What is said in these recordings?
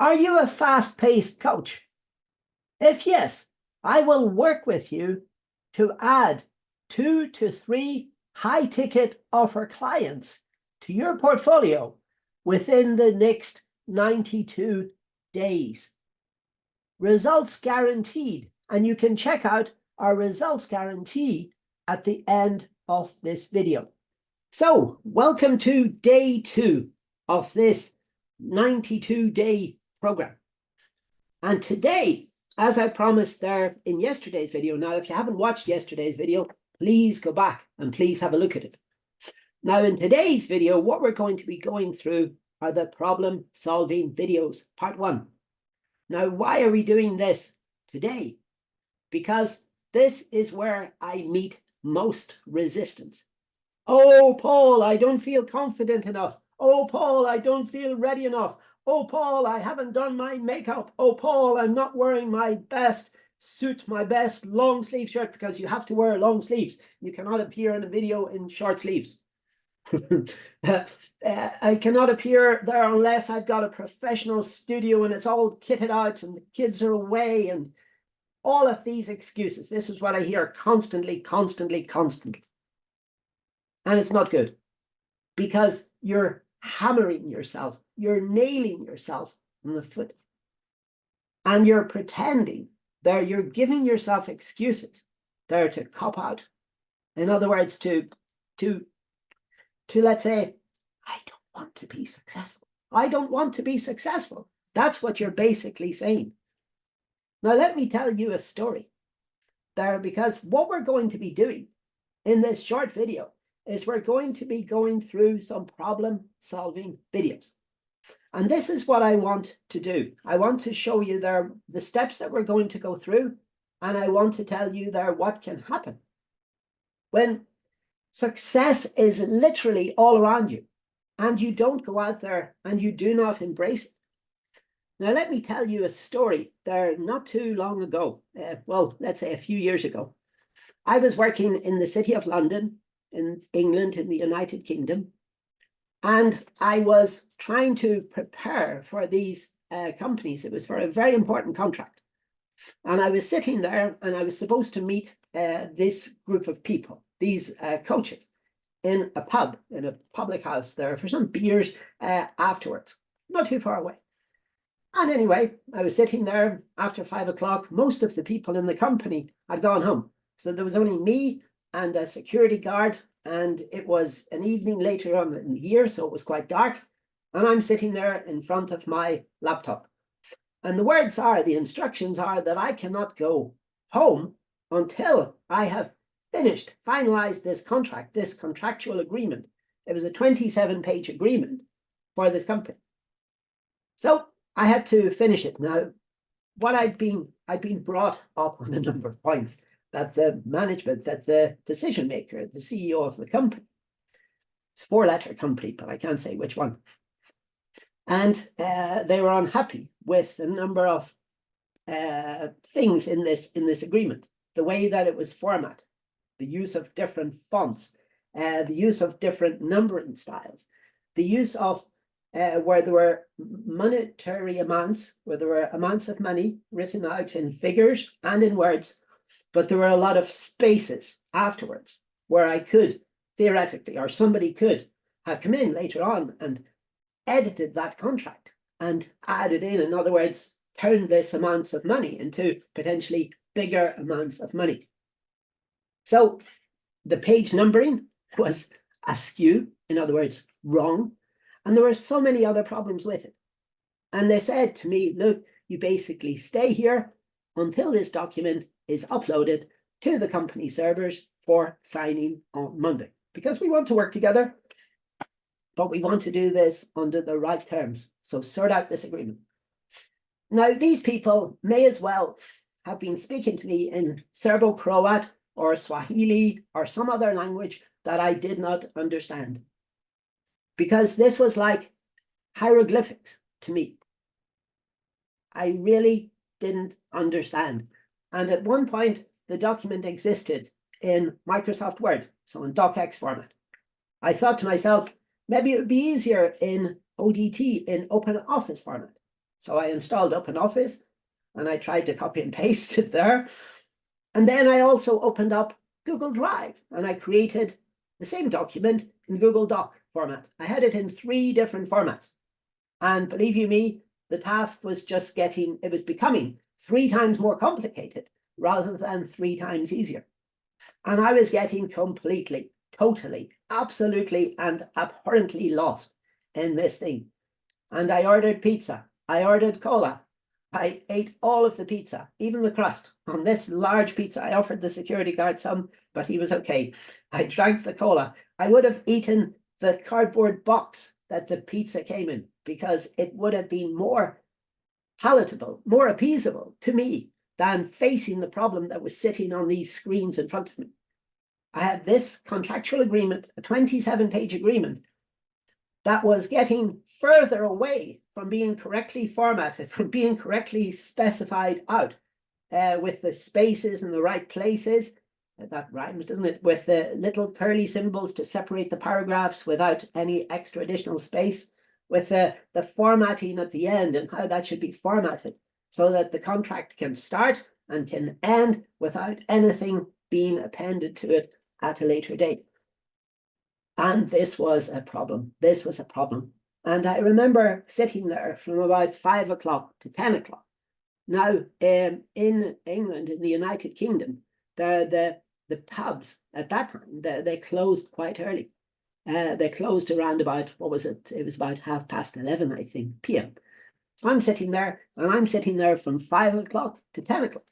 Are you a fast-paced coach? If yes, I will work with you to add 2 to 3 high-ticket offer clients to your portfolio within the next 92 days. Results guaranteed, and you can check out our results guarantee at the end of this video. So, welcome to day 2 of this 92-day program. And today, as I promised there in yesterday's video, now if you haven't watched yesterday's video, please go back and please have a look at it. Now in today's video, what we're going to be going through are the problem solving videos, part 1. Now, why are we doing this today? Because this is where I meet most resistance. Oh, Paul, I don't feel confident enough. Oh, Paul, I don't feel ready enough. Oh, Paul, I haven't done my makeup. Oh, Paul, I'm not wearing my best suit, my best long sleeve shirt, because you have to wear long sleeves. You cannot appear in a video in short sleeves. I cannot appear there unless I've got a professional studio and it's all kitted out and the kids are away, and all of these excuses. This is what I hear constantly. And it's not good, because you're hammering yourself, you're nailing yourself on the foot, and you're pretending that you're giving yourself excuses there to cop out. In other words, to let's say, I don't want to be successful. I don't want to be successful. That's what you're basically saying. Now, let me tell you a story there, because what we're going to be doing in this short video is we're going to be going through some problem solving videos. And this is what I want to do. I want to show you there the steps that we're going to go through, and I want to tell you there what can happen when success is literally all around you and you don't go out there and you do not embrace it. Now, let me tell you a story there. Not too long ago, well, let's say a few years ago, I was working in the city of London in England, in the United Kingdom, and I was trying to prepare for these companies. It was for a very important contract. And I was sitting there and I was supposed to meet this group of people, these coaches, in a pub, in a public house there for some beers afterwards, not too far away. And anyway, I was sitting there after 5 o'clock. Most of the people in the company had gone home. So there was only me and a security guard, and it was an evening later on in the year, so it was quite dark. And I'm sitting there in front of my laptop. And the instructions are that I cannot go home until I have finished, finalized this contract, this contractual agreement. It was a 27-page agreement for this company. So I had to finish it. Now, what I'd been brought up on a number of points that the management, that the decision maker, the CEO of the company, it's a 4-letter company, but I can't say which one. And they were unhappy with a number of things in this agreement, the way that it was formatted, the use of different fonts, the use of different numbering styles, the use of where there were monetary amounts, where there were amounts of money written out in figures and in words, but there were a lot of spaces afterwards where I could theoretically, or somebody could have come in later on and edited that contract and added in other words, turned this amounts of money into potentially bigger amounts of money. So the page numbering was askew, in other words, wrong. And there were so many other problems with it. And they said to me, look, you basically stay here until this document is uploaded to the company servers for signing on Monday, because we want to work together, but we want to do this under the right terms. So sort out this agreement. Now, these people may as well have been speaking to me in Serbo-Croat or Swahili or some other language that I did not understand, because this was like hieroglyphics to me. I really didn't understand. And at one point, the document existed in Microsoft Word, so in docx format. I thought to myself, maybe it would be easier in ODT, in Open Office format. So I installed OpenOffice and I tried to copy and paste it there. And then I also opened up Google Drive and I created the same document in Google Doc format. I had it in 3 different formats. And believe you me, the task was just it was becoming 3 times more complicated rather than 3 times easier. And I was getting completely, totally, absolutely, and abhorrently lost in this thing. And I ordered pizza. I ordered cola. I ate all of the pizza, even the crust. On this large pizza, I offered the security guard some, but he was okay. I drank the cola. I would have eaten the cardboard box that the pizza came in because it would have been more palatable, more appeasable to me than facing the problem that was sitting on these screens in front of me. I had this contractual agreement, a 27-page agreement, that was getting further away from being correctly formatted, from being correctly specified out, with the spaces in the right places. That rhymes, doesn't it? With the little curly symbols to separate the paragraphs without any extra additional space, with the formatting at the end and how that should be formatted so that the contract can start and can end without anything being appended to it at a later date. And this was a problem. This was a problem. And I remember sitting there from about 5 o'clock to 10 o'clock. Now, in England, in the United Kingdom, the pubs at that time, they closed quite early. They closed around about, what was it? It was about 11:30, I think, p.m. So I'm sitting there, and I'm sitting there from 5 o'clock to 10 o'clock,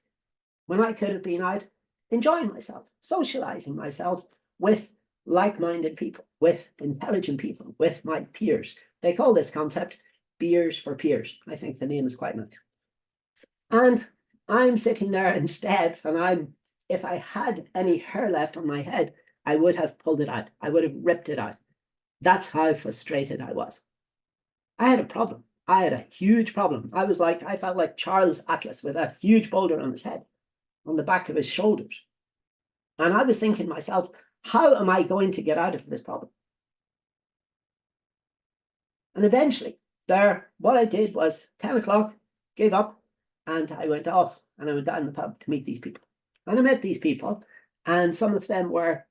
when I could have been out enjoying myself, socializing myself with like-minded people, with intelligent people, with my peers. They call this concept beers for peers. I think the name is quite nice. And I'm sitting there instead, and if I had any hair left on my head, I would have pulled it out. I would have ripped it out. That's how frustrated I was. I had a problem. I had a huge problem. I felt like Charles Atlas with that huge boulder on his head, on the back of his shoulders. And I was thinking to myself, how am I going to get out of this problem? And eventually, what I did was 10 o'clock, gave up, and I went off and I went down the pub to meet these people. And I met these people, and some of them were,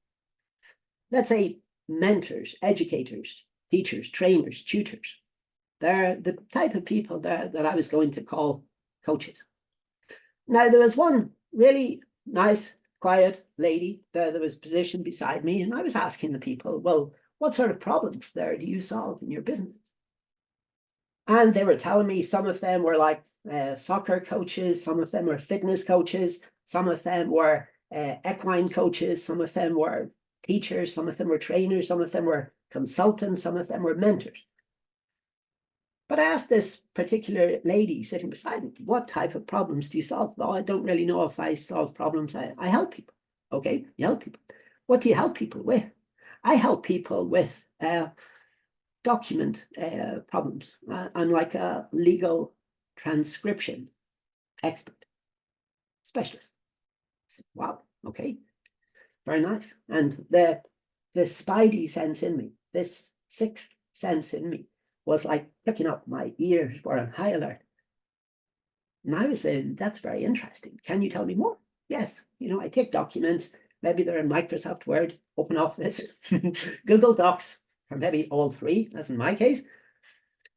let's say, mentors, educators, teachers, trainers, tutors. They're the type of people that I was going to call coaches. Now, there was one really nice, quiet lady that was positioned beside me, and I was asking the people, well, what sort of problems there do you solve in your business? And they were telling me some of them were like soccer coaches, some of them were fitness coaches, some of them were equine coaches, some of them were teachers, some of them were trainers, some of them were consultants, some of them were mentors. But I asked this particular lady sitting beside me, what type of problems do you solve? Well, I don't really know if I solve problems. I help people. Okay, you help people. What do you help people with? I help people with document problems. I'm like a legal transcription expert, specialist. I said, wow, okay, very nice. And the spidey sense in me, this 6th sense in me, was like picking up. My ears were on high alert. And I was saying, that's very interesting. Can you tell me more? Yes, I take documents, maybe they're in Microsoft Word, OpenOffice, Google Docs, or maybe all 3, as in my case,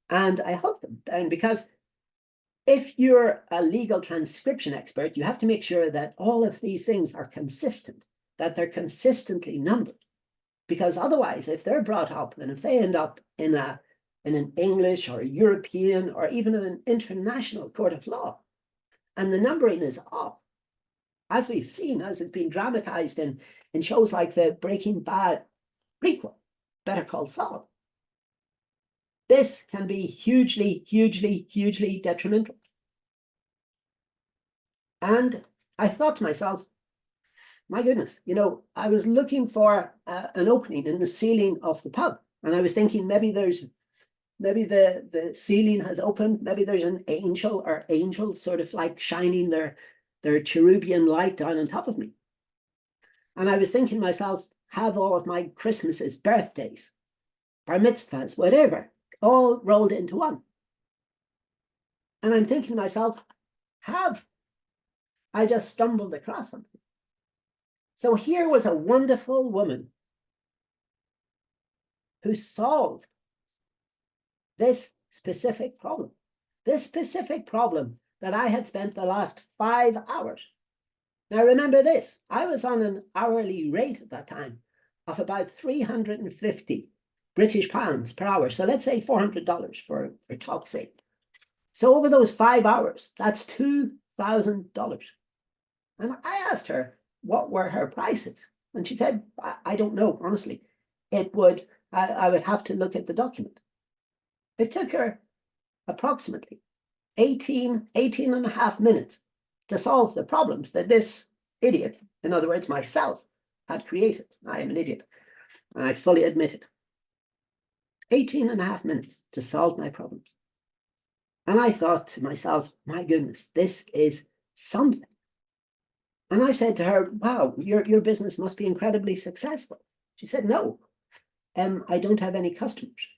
and I help them. And because if you're a legal transcription expert, you have to make sure that all of these things are consistent, that they're consistently numbered. Because otherwise, if they're brought up and if they end up in an English or European or even an international court of law, and the numbering is off, as we've seen, as it's been dramatized in shows like the Breaking Bad prequel, Better Call Saul, this can be hugely, hugely, hugely detrimental. And I thought to myself, my goodness, I was looking for an opening in the ceiling of the pub, and I was thinking maybe the ceiling has opened, maybe there's an angel or angels sort of like shining their cherubian light down on top of me. And I was thinking to myself, have all of my Christmases, birthdays, bar mitzvahs, whatever, all rolled into one. And I'm thinking to myself, have I just stumbled across something? So here was a wonderful woman who solved this specific problem. This specific problem that I had spent the last 5 hours. Now remember this, I was on an hourly rate at that time of about 350 British pounds per hour. So let's say $400 for talk's sake. So over those 5 hours, that's $2,000. And I asked her what were her prices. And she said, I don't know, honestly. I would have to look at the document. It took her approximately 18 and a half minutes to solve the problems that this idiot, in other words, myself, had created. I am an idiot, and I fully admit it. 18 and a half minutes to solve my problems. And I thought to myself, my goodness, this is something. And I said to her, wow, your business must be incredibly successful. She said, no, I don't have any customers.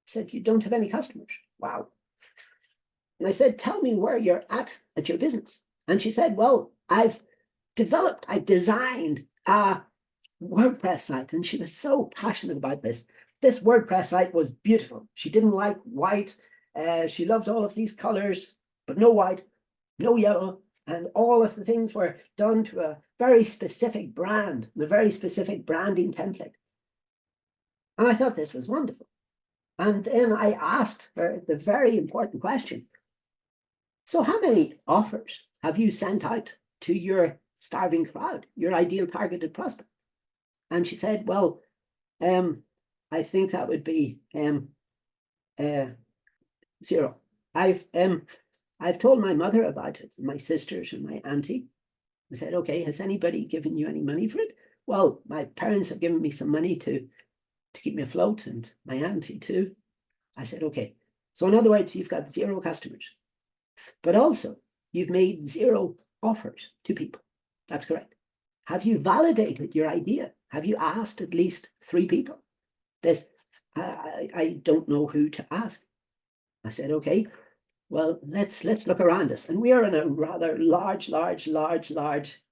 I said, you don't have any customers? Wow. And I said, tell me where you're at your business. And she said, well, I've designed a WordPress site. And she was so passionate about this. This WordPress site was beautiful. She didn't like white. She loved all of these colors, but no white, no yellow. And all of the things were done to a very specific brand, a very specific branding template. And I thought this was wonderful. And then I asked her the very important question. So how many offers have you sent out to your starving crowd, your ideal targeted prospect? And she said, well, I think that would be 0. I've told my mother about it, my sisters and my auntie. I said, okay, has anybody given you any money for it? Well, my parents have given me some money to keep me afloat, and my auntie too. I said, okay. So in other words, you've got 0 customers, but also you've made 0 offers to people. That's correct. Have you validated your idea? Have you asked at least 3 people? I don't know who to ask. I said, okay, well, let's look around us. And we are in a rather large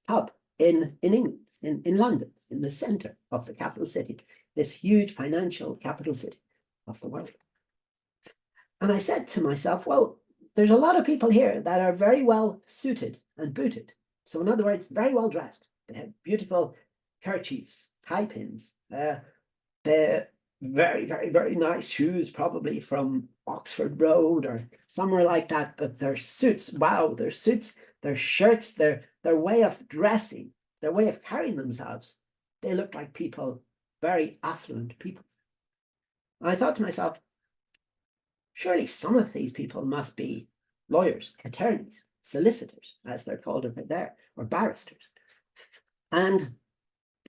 pub in England, in London, in the center of the capital city, this huge financial capital city of the world. And I said to myself, well, there's a lot of people here that are very well suited and booted. So in other words, very well dressed. They have beautiful kerchiefs, tie pins, they're very nice shoes, probably from Oxford Road or somewhere like that. But their suits, wow, their suits, their shirts, their way of dressing, their way of carrying themselves, they look like people, very affluent people. And I thought to myself, surely some of these people must be lawyers, attorneys, solicitors, as they're called over there, or barristers. And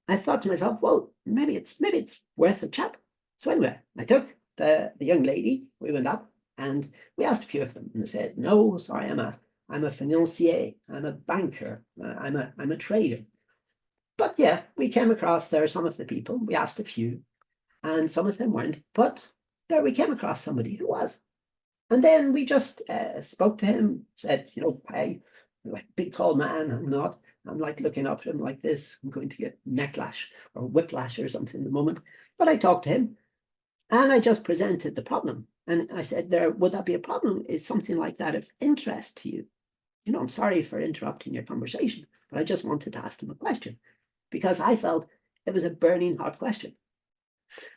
I thought to myself, well, maybe it's worth a chat. So anyway, I took the young lady, we went up and we asked a few of them, and they said, no, sorry, I'm a financier, I'm a banker, I'm a trader. But yeah, we came across there some of the people, we asked a few, and some of them weren't, but there we came across somebody who was. And then we just spoke to him, said, you know, hey, like big tall man, I'm not. I'm like looking up at him like this. I'm going to get necklash or whiplash or something in the moment. But I talked to him and I just presented the problem. And I said, would that be a problem? Is something like that of interest to you? You know, I'm sorry for interrupting your conversation, but I just wanted to ask him a question because I felt it was a burning hot question.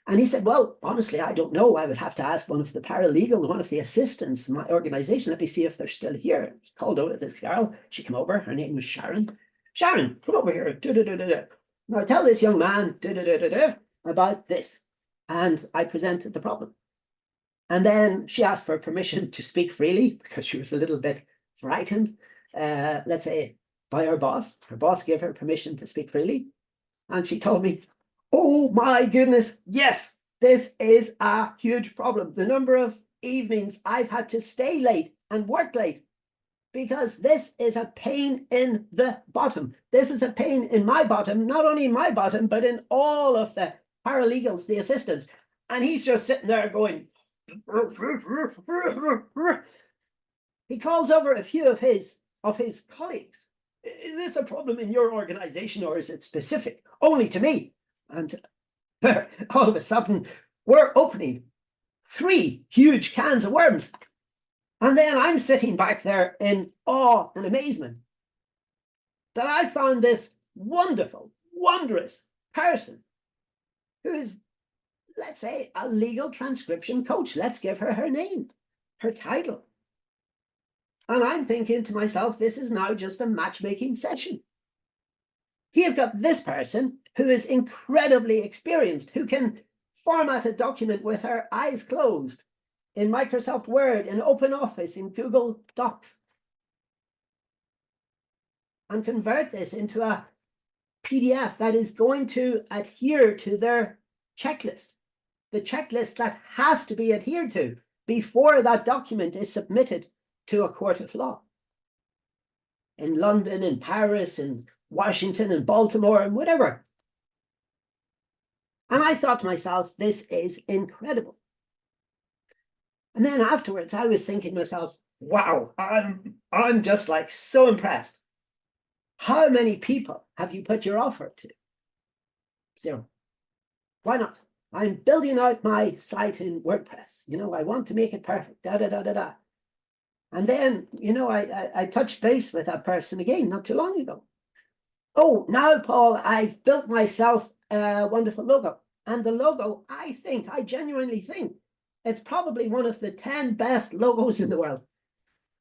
And he said, well, honestly, I don't know. I would have to ask one of the paralegal, one of the assistants in my organization. Let me see if they're still here. He called over this girl. She came over. Her name was Sharon. Sharon, come over here. Now tell this young man about this. And I presented the problem. And then she asked for permission to speak freely because she was a little bit frightened, let's say, by her boss. Her boss gave her permission to speak freely. And she told me, oh my goodness, yes, this is a huge problem. The number of evenings I've had to stay late and work late because this is a pain in the bottom. This is a pain in my bottom, not only in my bottom, but in all of the paralegals, the assistants. And he's just sitting there going, He calls over a few of his colleagues. Is this a problem in your organization, or is it specific only to me? And all of a sudden, we're opening 3 huge cans of worms. And then I'm sitting back there in awe and amazement that I found this wonderful, wondrous person who is, let's say, a legal transcription coach. Let's give her her name, her title. And I'm thinking to myself, this is now just a matchmaking session. Here you've got this person who is incredibly experienced, who can format a document with her eyes closed in Microsoft Word, in OpenOffice, in Google Docs, and convert this into a PDF that is going to adhere to their checklist, the checklist that has to be adhered to before that document is submitted to a court of law. In London, in Paris, in Washington, in Baltimore, and whatever. And I thought to myself, this is incredible. And then afterwards, I was thinking to myself, wow, I'm just like so impressed. How many people have you put your offer to? 0. Why not? I'm building out my site in WordPress. You know, I want to make it perfect. Da, da, da, da, da. And then, you know, I touched base with that person again not too long ago. Oh, now, Paul, I've built myself a wonderful logo. And the logo, I genuinely think, it's probably one of the 10 best logos in the world.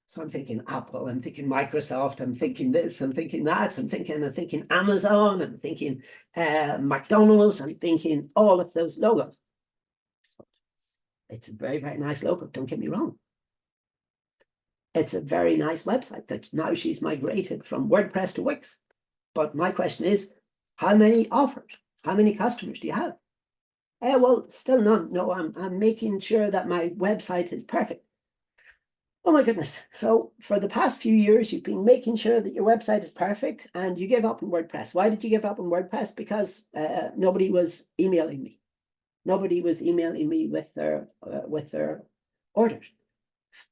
So I'm thinking Apple, I'm thinking Microsoft, I'm thinking this, I'm thinking that, I'm thinking Amazon, I'm thinking McDonald's, I'm thinking all of those logos. So it's a very, very nice logo, don't get me wrong. It's a very nice website that now she's migrated from WordPress to Wix. But my question is, how many offers? How many customers do you have? Well, still none. No, I'm making sure that my website is perfect. Oh my goodness. So for the past few years, you've been making sure that your website is perfect and you gave up on WordPress. Why did you give up on WordPress? Because nobody was emailing me. Nobody was emailing me with their orders.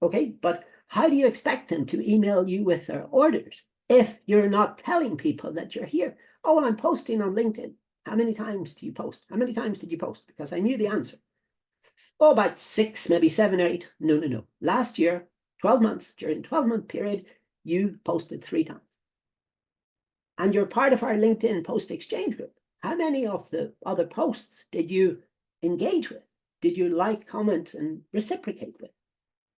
Okay, but how do you expect them to email you with their orders if you're not telling people that you're here? Oh, well, I'm posting on LinkedIn. How many times do you post? How many times did you post? Because I knew the answer. Oh, about 6, maybe 7 or 8. No. Last year, 12 months, during a 12-month period, you posted 3 times. And you're part of our LinkedIn post exchange group. How many of the other posts did you engage with? Did you like, comment, and reciprocate with?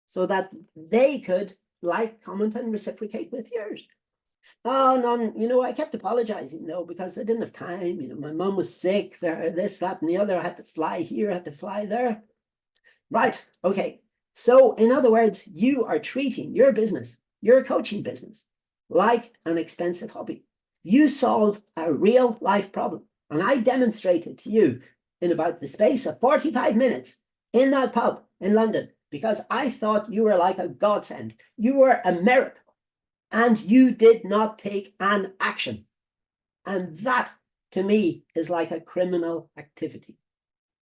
So that they could like, comment, and reciprocate with yours. Oh, none. You know, I kept apologizing, though, because I didn't have time. You know, my mom was sick, there, this, that, and the other. I had to fly here, I had to fly there. Right. Okay. So, in other words, you are treating your business, your coaching business, like an expensive hobby. You solve a real life problem. And I demonstrated to you in about the space of 45 minutes in that pub in London, because I thought you were like a godsend. You were a miracle. And you did not take an action. And that, to me, is like a criminal activity.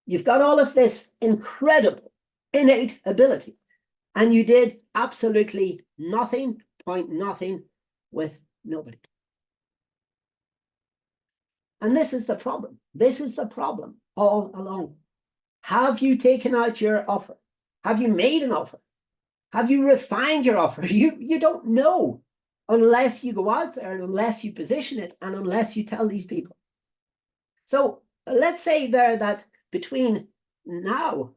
You've got all of this incredible, innate ability, and you did absolutely nothing, point nothing, with nobody. And this is the problem. This is the problem all along. Have you taken out your offer? Have you made an offer? Have you refined your offer? You don't know unless you go out there and unless you position it and unless you tell these people. So let's say there that between now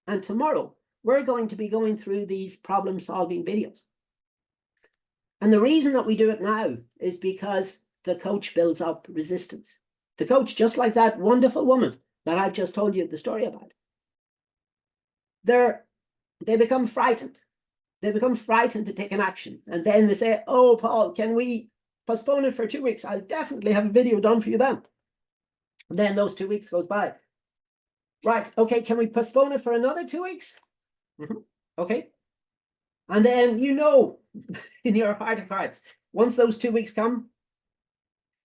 and tomorrow, we're going to be going through these problem-solving videos. And the reason that we do it now is because the coach builds up resistance. The coach, just like that wonderful woman that I've just told you the story about, they become frightened. They become frightened to take an action. And then they say, oh, Paul, can we postpone it for 2 weeks? I'll definitely have a video done for you then. And then those 2 weeks goes by. Right, okay, can we postpone it for another 2 weeks? Okay. And then you know in your heart of hearts, once those 2 weeks come,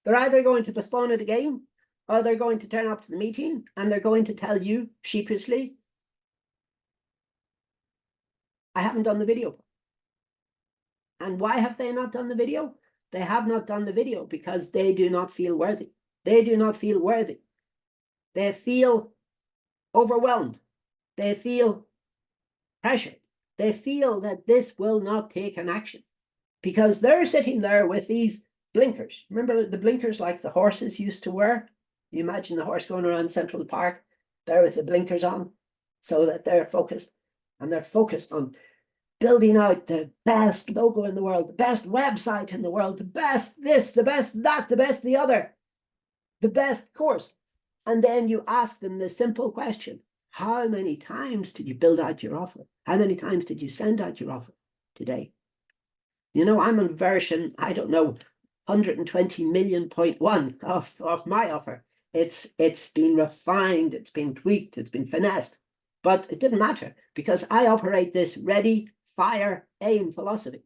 they're either going to postpone it again, or they're going to turn up to the meeting and they're going to tell you sheepishly, I haven't done the video. And why have they not done the video? They have not done the video because they do not feel worthy. They do not feel worthy. They feel overwhelmed. They feel pressured. They feel that this will not take an action because they're sitting there with these blinkers. Remember the blinkers like the horses used to wear? You imagine the horse going around Central Park there with the blinkers on so that they're focused, and they're focused on building out the best logo in the world, the best website in the world, the best this, the best that, the best the other, the best course. And then you ask them the simple question, how many times did you build out your offer? How many times did you send out your offer today? You know, I'm on version, I don't know, 120 million.1 of my offer. It's been refined, it's been tweaked, it's been finessed, but it didn't matter because I operate this ready, fire, aim philosophy.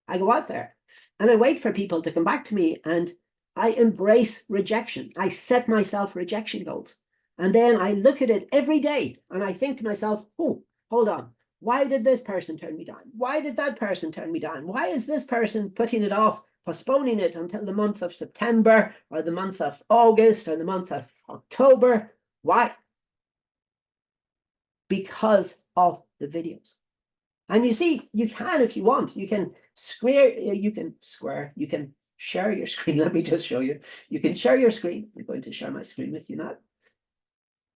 I go out there and I wait for people to come back to me, and I embrace rejection. I set myself rejection goals. And then I look at it every day and I think to myself, oh, hold on. Why did this person turn me down? Why did that person turn me down? Why is this person putting it off, postponing it until the month of September or the month of August or the month of October? Why? Because of the videos. And you see, you can, if you want, you can share your screen. Let me just show you. You can share your screen. I'm going to share my screen with you now.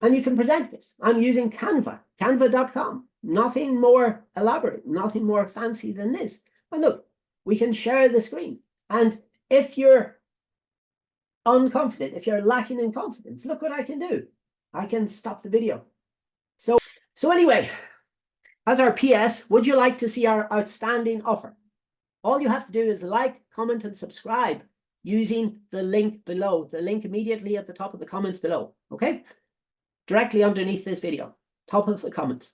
And you can present this. I'm using Canva, canva.com. Nothing more elaborate, nothing more fancy than this. And look, we can share the screen. And if you're unconfident, if you're lacking in confidence, look what I can do. I can stop the video. So anyway, as our PS, would you like to see our outstanding offer? All you have to do is like, comment, and subscribe using the link below, the link immediately at the top of the comments below, okay? Directly underneath this video, top of the comments.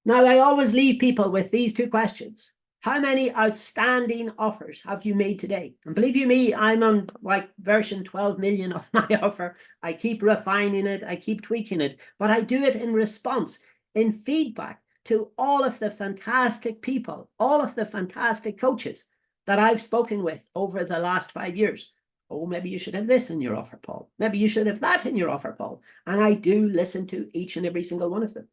Now, I always leave people with these two questions. How many outstanding offers have you made today? And believe you me, I'm on like version 12 million of my offer. I keep refining it, I keep tweaking it, but I do it in response, in feedback to all of the fantastic people, all of the fantastic coaches that I've spoken with over the last 5 years. Oh, maybe you should have this in your offer, Paul. Maybe you should have that in your offer, Paul. And I do listen to each and every single one of them.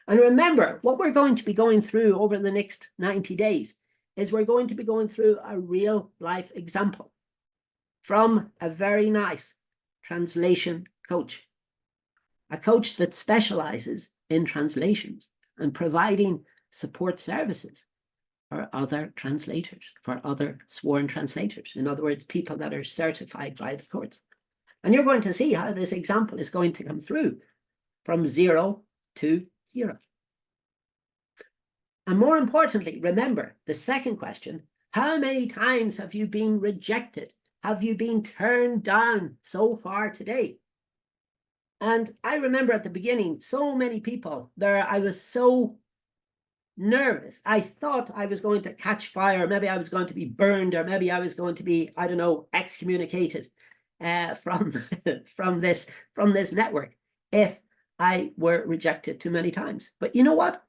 And remember, what we're going to be going through over the next 90 days is we're going to be going through a real life example from a very nice translation coach, a coach that specializes in translations and providing support services for other translators, for other sworn translators. In other words, people that are certified by the courts. And you're going to see how this example is going to come through from 0 to hero. And more importantly, remember the second question, how many times have you been rejected? Have you been turned down so far today? And I remember at the beginning, so many people there, I was so nervous. I thought I was going to catch fire. Maybe I was going to be burned, or maybe I was going to be, I don't know, excommunicated from this network if I were rejected too many times. But you know what?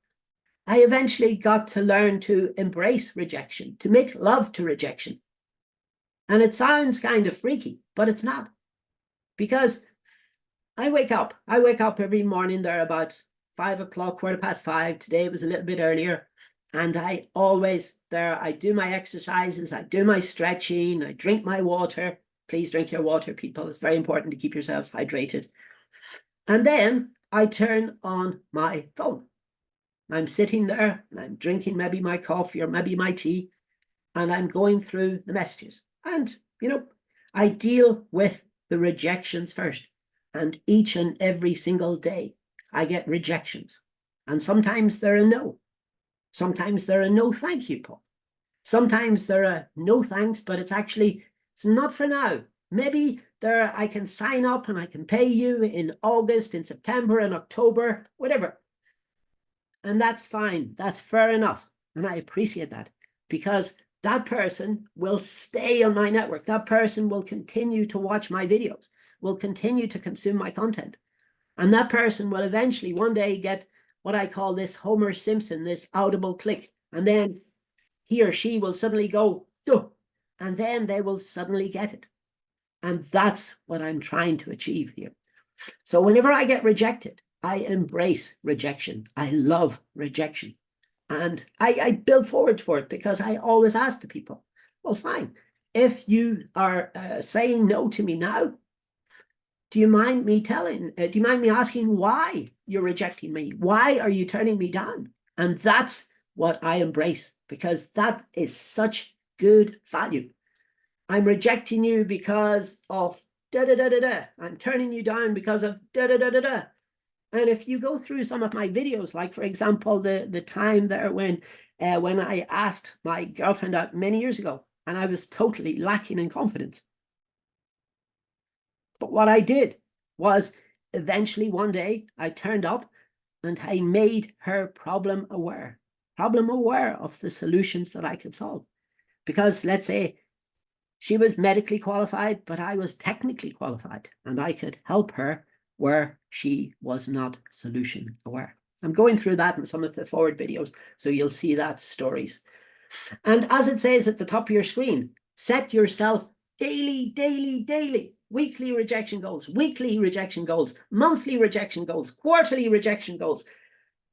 I eventually got to learn to embrace rejection, to make love to rejection. And it sounds kind of freaky, but it's not. Because I wake up every morning there about 5 o'clock, 5:15. Today it was a little bit earlier. And I do my exercises, I do my stretching, I drink my water. Please drink your water, people. It's very important to keep yourselves hydrated. And then I turn on my phone. I'm sitting there and I'm drinking maybe my coffee or maybe my tea, and I'm going through the messages. And, you know, I deal with the rejections first. And each and every single day, I get rejections. And sometimes they're a no. Sometimes they're a no thank you, Paul. Sometimes they're a no thanks, but it's not for now. Maybe I can sign up and I can pay you in August, in September, in October, whatever. And that's fine. That's fair enough. And I appreciate that, because that person will stay on my network. That person will continue to watch my videos, will continue to consume my content. And that person will eventually one day get what I call this Homer Simpson, this audible click. And then he or she will suddenly go, duh, and then they will suddenly get it. And that's what I'm trying to achieve here. So whenever I get rejected, I embrace rejection. I love rejection. And I build forward for it, because I always ask the people, well, fine, if you are saying no to me now, do you mind me asking why you're rejecting me? Why are you turning me down? And that's what I embrace, because that is such good value. I'm rejecting you because of da-da-da-da-da. I'm turning you down because of da-da-da-da-da. And if you go through some of my videos, like, for example, the time there when I asked my girlfriend out many years ago, and I was totally lacking in confidence. But what I did was, eventually one day I turned up and I made her problem aware of the solutions that I could solve. Because let's say she was medically qualified, but I was technically qualified, and I could help her where she was not solution aware. I'm going through that in some of the forward videos, so you'll see that stories. And as it says at the top of your screen, set yourself daily, weekly rejection goals, monthly rejection goals, quarterly rejection goals,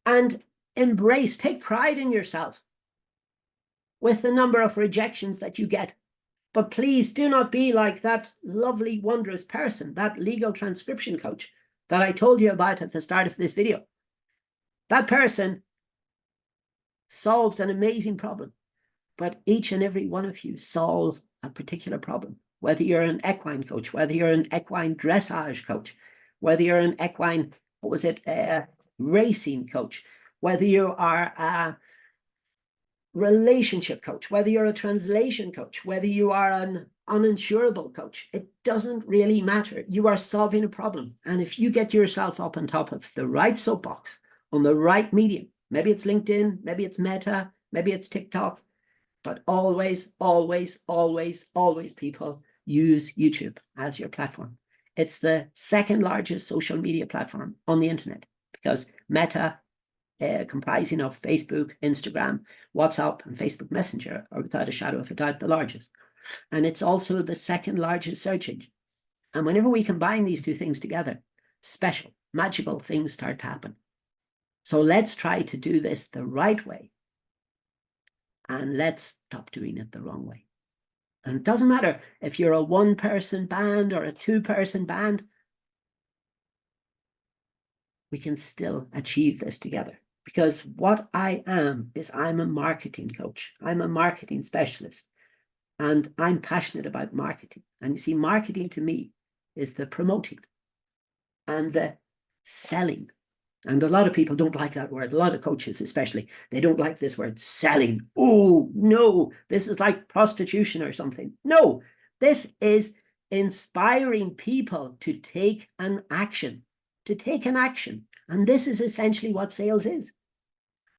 and embrace, take pride in yourself with the number of rejections that you get. But please do not be like that lovely, wondrous person, that legal transcription coach that I told you about at the start of this video. That person solved an amazing problem, but each and every one of you solve a particular problem. Whether you're an equine coach, whether you're an equine dressage coach, whether you're an equine, racing coach, whether you are a relationship coach, whether you're a translation coach, whether you are an uninsurable coach, it doesn't really matter. You are solving a problem. And if you get yourself up on top of the right soapbox, on the right medium, maybe it's LinkedIn, maybe it's Meta, maybe it's TikTok, but always, people, use YouTube as your platform. It's the second largest social media platform on the internet, because Meta, comprising of Facebook, Instagram, WhatsApp, and Facebook Messenger, are without a shadow of a doubt the largest. And it's also the second largest search engine. And whenever we combine these two things together, special, magical things start to happen. So let's try to do this the right way. And let's stop doing it the wrong way. And it doesn't matter if you're a one-person band or a two-person band, we can still achieve this together. Because what I am is I'm a marketing coach. I'm a marketing specialist. And I'm passionate about marketing. And you see, marketing to me is the promoting and the selling. And a lot of people don't like that word. A lot of coaches especially, they don't like this word, selling. Oh, no, this is like prostitution or something. No, this is inspiring people to take an action, And this is essentially what sales is.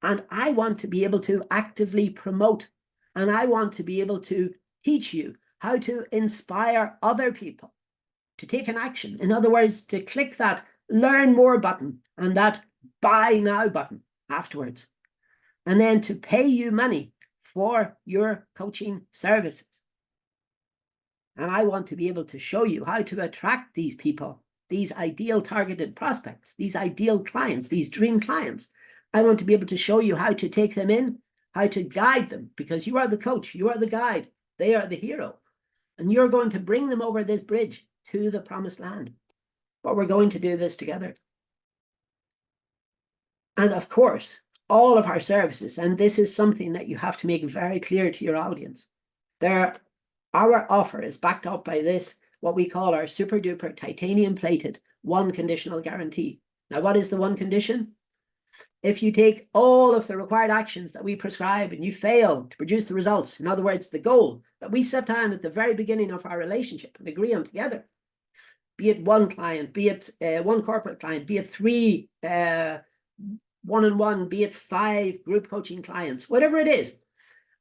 And I want to be able to actively promote, and I want to be able to teach you how to inspire other people to take an action. In other words, to click that learn more button and that buy now button afterwards, and then to pay you money for your coaching services. And I want to be able to show you how to attract these people, these ideal targeted prospects, these ideal clients, these dream clients. I want to be able to show you how to take them in, how to guide them, because you are the coach, you are the guide, they are the hero. And you're going to bring them over this bridge to the promised land. But we're going to do this together. And of course, all of our services, and this is something that you have to make very clear to your audience, our offer is backed up by this, what we call our super duper titanium plated one conditional guarantee. Now, what is the one condition? If you take all of the required actions that we prescribe and you fail to produce the results, in other words, the goal that we set down at the very beginning of our relationship and agree on together, be it one client, be it one corporate client, be it 3 one-on-one, be it 5 group coaching clients, whatever it is.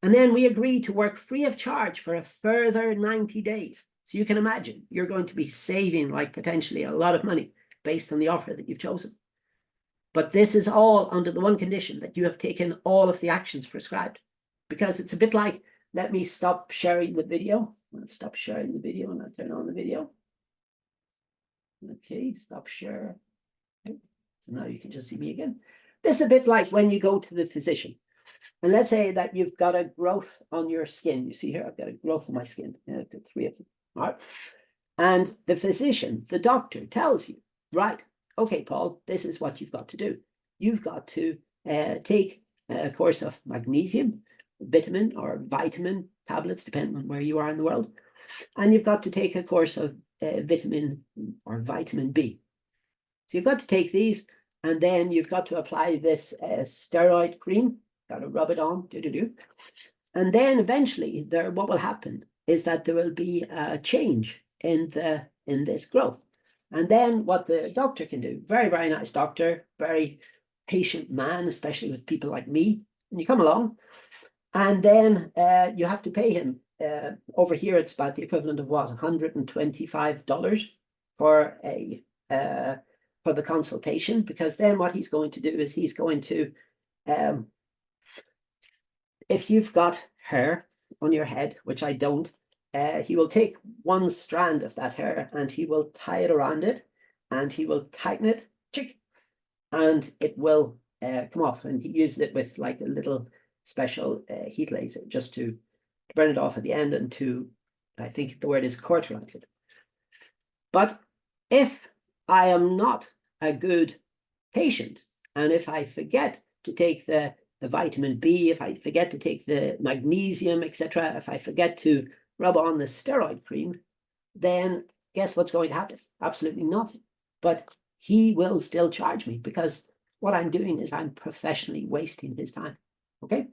And then we agree to work free of charge for a further 90 days. So you can imagine you're going to be saving like potentially a lot of money based on the offer that you've chosen. But this is all under the one condition that you have taken all of the actions prescribed. Because it's a bit like, let me stop sharing the video. Let's stop sharing the video and I'll turn on the video. Okay, stop share. Okay. So now you can just see me again. This is a bit like when you go to the physician. And let's say that you've got a growth on your skin. You see here, I've got a growth on my skin. Yeah, I've got 3 of them. All right. And the physician, the doctor tells you, right, okay, Paul, this is what you've got to do. You've got to take a course of magnesium, vitamin or vitamin tablets, depending on where you are in the world. And you've got to take a course of vitamin or vitamin B. So you've got to take these, and then you've got to apply this steroid cream. Got to rub it on, and then eventually, what will happen is that there will be a change in this growth, and then what the doctor can do. Very, very nice doctor, very patient man, especially with people like me. And you come along, and then you have to pay him. Over here, it's about the equivalent of what, $125 for for the consultation, because then what he's going to do is he's going to if you've got hair on your head, which I don't, he will take one strand of that hair and he will tie it around it and he will tighten it, and it will come off. And he uses it with like a little special heat laser just to burn it off at the end and to, I think the word is cauterize it. But if I am not a good patient, and if I forget to take the vitamin B, if I forget to take the magnesium, etc., if I forget to rub on the steroid cream, then guess what's going to happen? Absolutely nothing. But he will still charge me, because what I'm doing is I'm professionally wasting his time. Okay?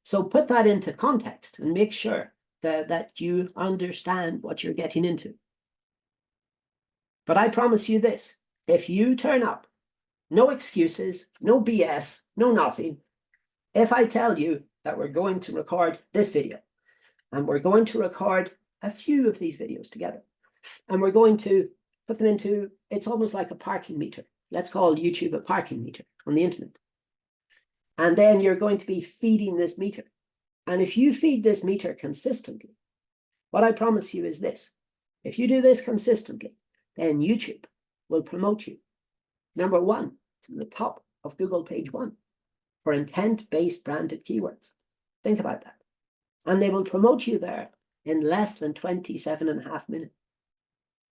So put that into context and make sure that you understand what you're getting into. But I promise you this, if you turn up, no excuses, no BS, no nothing, if I tell you that we're going to record this video, and we're going to record a few of these videos together, and we're going to put them into, it's almost like a parking meter. Let's call YouTube a parking meter on the internet. And then you're going to be feeding this meter. And if you feed this meter consistently, what I promise you is this. If you do this consistently, then YouTube will promote you. Number 1, to the top of Google page 1 for intent-based branded keywords. Think about that. And they will promote you there in less than 27.5 minutes.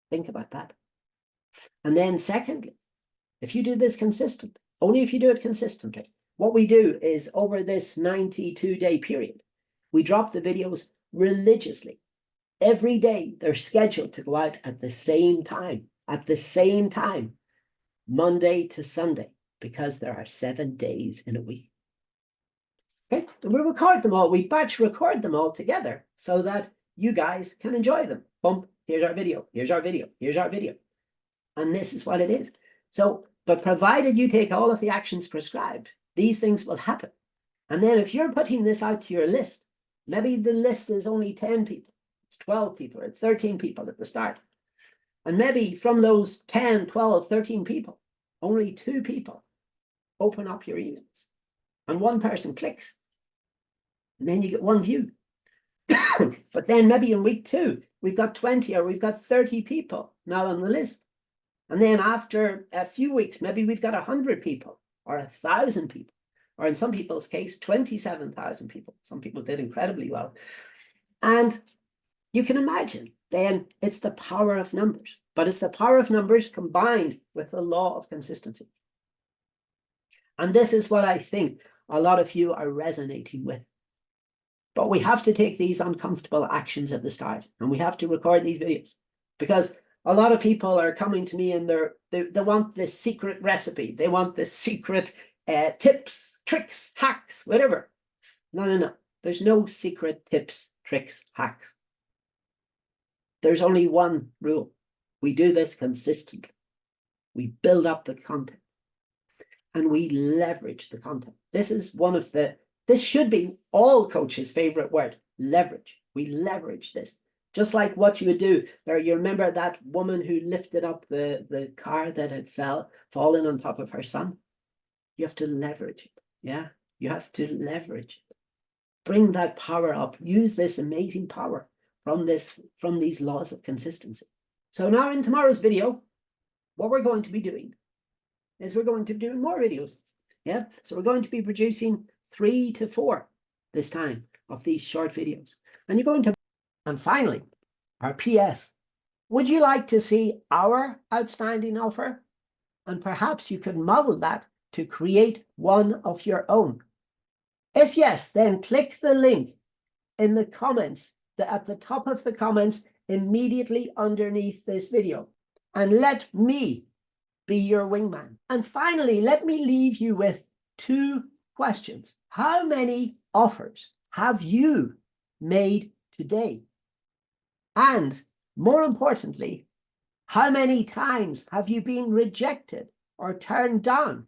Think about that. And then secondly, if you do this consistently, only if you do it consistently, what we do is over this 92-day period, we drop the videos religiously. Every day they're scheduled to go out at the same time, Monday to Sunday, because there are 7 days in a week. Okay, and we record them all. We batch record them all together so that you guys can enjoy them. Boom, here's our video, here's our video, here's our video. And this is what it is. So, but provided you take all of the actions prescribed, these things will happen. And then if you're putting this out to your list, maybe the list is only 10 people, it's 12 people, it's 13 people at the start. And maybe from those 10, 12, 13 people, only 2 people open up your emails. And 1 person clicks. And then you get 1 view. But then maybe in week 2, we've got 20 or we've got 30 people now on the list. And then after a few weeks, maybe we've got 100 people or 1,000 people, or in some people's case, 27,000 people. Some people did incredibly well. And you can imagine, then it's the power of numbers, but it's the power of numbers combined with the law of consistency. And this is what I think a lot of you are resonating with. But we have to take these uncomfortable actions at the start, and we have to record these videos, because a lot of people are coming to me and they want this secret recipe. They want this secret tips, tricks, hacks, whatever. No. There's no secret tips, tricks, hacks. There's only one rule. We do this consistently. We build up the content and we leverage the content. This is this should be all coaches' favorite word, leverage. We leverage this. Just like what you would do there. You remember that woman who lifted up the car that had fallen on top of her son? You have to leverage it. Yeah, you have to leverage it. Bring that power up. Use this amazing power from these laws of consistency. So now in tomorrow's video, what we're going to be doing is we're going to be doing more videos. Yeah, so we're going to be producing 3 to 4 this time of these short videos. And you're going to, and finally, our PS. Would you like to see our outstanding offer? And perhaps you could model that to create one of your own. If yes, then click the link in the comments, at the top of the comments immediately underneath this video, and let me be your wingman. And finally, let me leave you with 2 questions. How many offers have you made today? And more importantly, how many times have you been rejected or turned down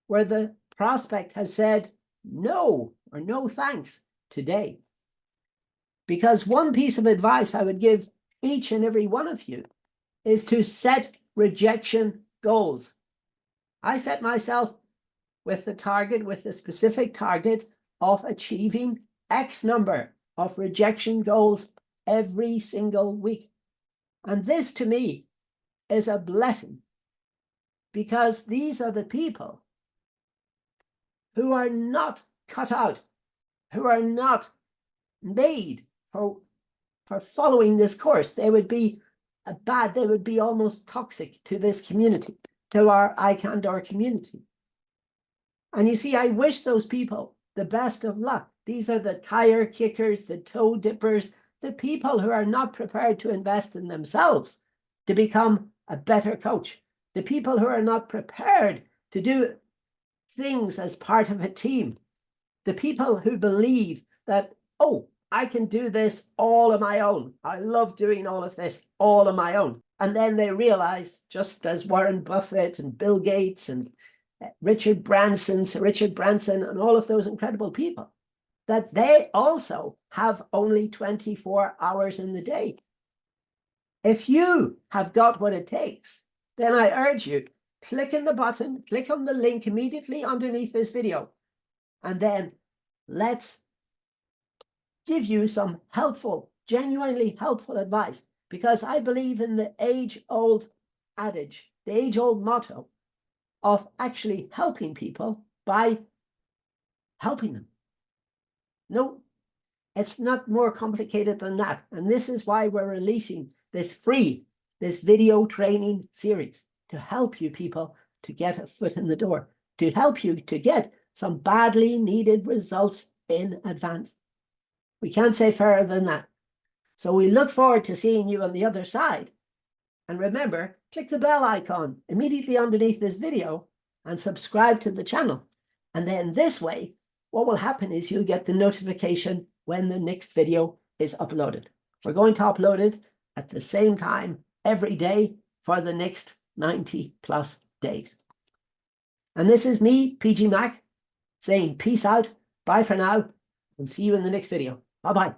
where the prospect has said no or no thanks today? Because one piece of advice I would give each and every one of you is to set rejection goals. I set myself with the specific target of achieving X number of rejection goals every single week. And this to me is a blessing, because these are the people who are not cut out, who are not made for following this course. They would be they would be almost toxic to this community, to our iCanDOur community. And you see, I wish those people the best of luck. These are the tire kickers, the toe dippers, the people who are not prepared to invest in themselves to become a better coach, the people who are not prepared to do things as part of a team, the people who believe that, oh, I can do this all on my own. I love doing all of this all on my own. And then they realize, just as Warren Buffett and Bill Gates and Richard Branson and all of those incredible people, that they also have only 24 hours in the day. If you have got what it takes, then I urge you, click in the button, click on the link immediately underneath this video, and then let's give you some helpful, genuinely helpful advice, because I believe in the age-old adage, the age-old motto of actually helping people by helping them. No, it's not more complicated than that. And this is why we're releasing this video training series, to help you people to get a foot in the door, to help you to get some badly needed results in advance. We can't say fairer than that. So we look forward to seeing you on the other side. And remember, click the bell icon immediately underneath this video and subscribe to the channel. And then this way, what will happen is you'll get the notification when the next video is uploaded. We're going to upload it at the same time every day for the next 90 plus days. And this is me, PG Mac, saying peace out, bye for now, and see you in the next video. Bye-bye.